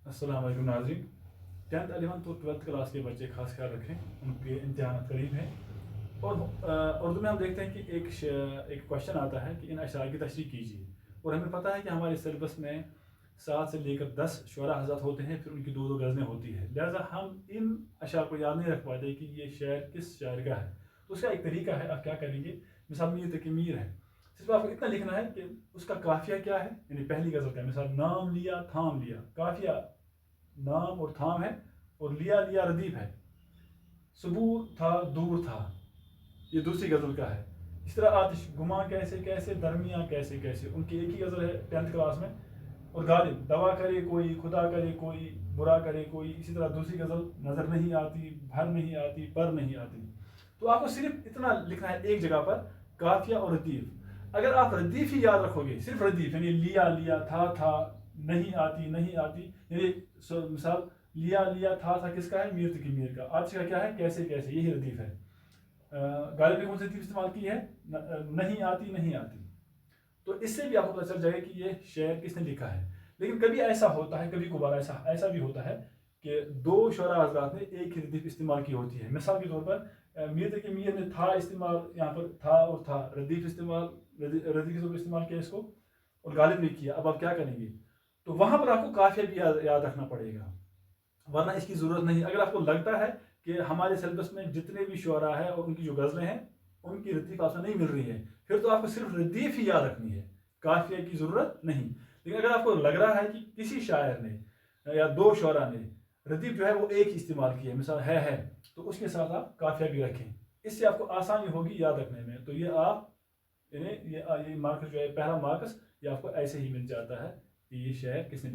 السلام علیکم ناظرین. 10th 11th اور 12th کلاس کے بچے خاص خیال رکھیں, ان کے امتحانات قریب ہیں. اور اردو میں ہم دیکھتے ہیں کہ ایک کوشچن آتا ہے کہ ان اشعار کی تشریح کیجیے. اور ہمیں پتہ ہے کہ ہمارے سلیبس میں 7 سے لے کر 10 شعراء حضرات ہوتے ہیں, پھر ان کی 2 غزلیں ہوتی ہیں. لہٰذا ہم ان اشعار کو یاد نہیں رکھ پاتے کہ یہ شعر کس شاعر کا ہے. تو اس کا ایک طریقہ ہے, آپ کیا کریں گے, مثال میر تقی میر ہے, صرف آپ کو اتنا لکھنا ہے کہ اس کا قافیہ کیا ہے. یعنی پہلی غزل کا مثال نام لیا تھام لیا, قافیہ نام اور تھام ہے, اور لیا لیا ردیف ہے. صبور تھا دور تھا, یہ دوسری غزل کا ہے. اس طرح آتش گما کیسے کیسے درمیاں کیسے کیسے, ان کی ایک ہی غزل ہے 10th کلاس میں. اور غالب دوا کرے کوئی خدا کرے کوئی برا کرے کوئی, اسی طرح دوسری غزل نظر نہیں آتی بھر نہیں آتی پر نہیں آتی. تو آپ کو صرف اتنا لکھنا ہے ایک جگہ پر, قافیہ اور ردیف. اگر آپ ردیف ہی یاد رکھو گے, صرف ردیف, یعنی لیا لیا تھا نہیں آتی نہیں آتی, یعنی مثال لیا لیا تھا کس کا ہے, میر تقی میر کا. آج کا کیا ہے, کیسے کیسے, یہی ردیف ہے. غالب نے کون سی ردیف استعمال کی ہے, نہیں آتی نہیں آتی. تو اس سے بھی آپ کو پتہ چل جائے گا کہ یہ شعر کس نے لکھا ہے. لیکن کبھی ایسا ہوتا ہے, کبھی کبھار ایسا بھی ہوتا ہے کہ 2 شعراء حضرات نے ایک ہی ردیف استعمال کی ہوتی ہے. مثال کے طور پر میر تقی میر نے تھا استعمال, یہاں پر تھا اور تھا ردیف استعمال, ردیف کے طور پر استعمال کیا اس کو, اور غالب نے کیا. اب آپ کیا کریں گے, تو وہاں پر آپ کو قافیہ بھی یاد رکھنا پڑے گا, ورنہ اس کی ضرورت نہیں. اگر آپ کو لگتا ہے کہ ہمارے سلیبس میں جتنے بھی شعراء ہیں اور ان کی جو غزلیں ہیں ان کی ردیف آپ سے نہیں مل رہی ہے, پھر تو آپ کو صرف ردیف ہی یاد رکھنی ہے, قافیہ کی ضرورت نہیں. لیکن اگر آپ کو لگ رہا ہے کہ کسی شاعر نے یا 2 شعراء نے ردیف جو ہے وہ ایک ہی استعمال کی ہے, مثال ہے, تو اس کے ساتھ آپ قافیہ بھی رکھیں. اس سے آپ کو آسانی ہوگی یاد رکھنے میں. تو یہ آپ یعنی یہ مارکس جو ہے, پہلا مارکس یہ آپ کو ایسے ہی مل جاتا ہے کہ یہ شعر کس نے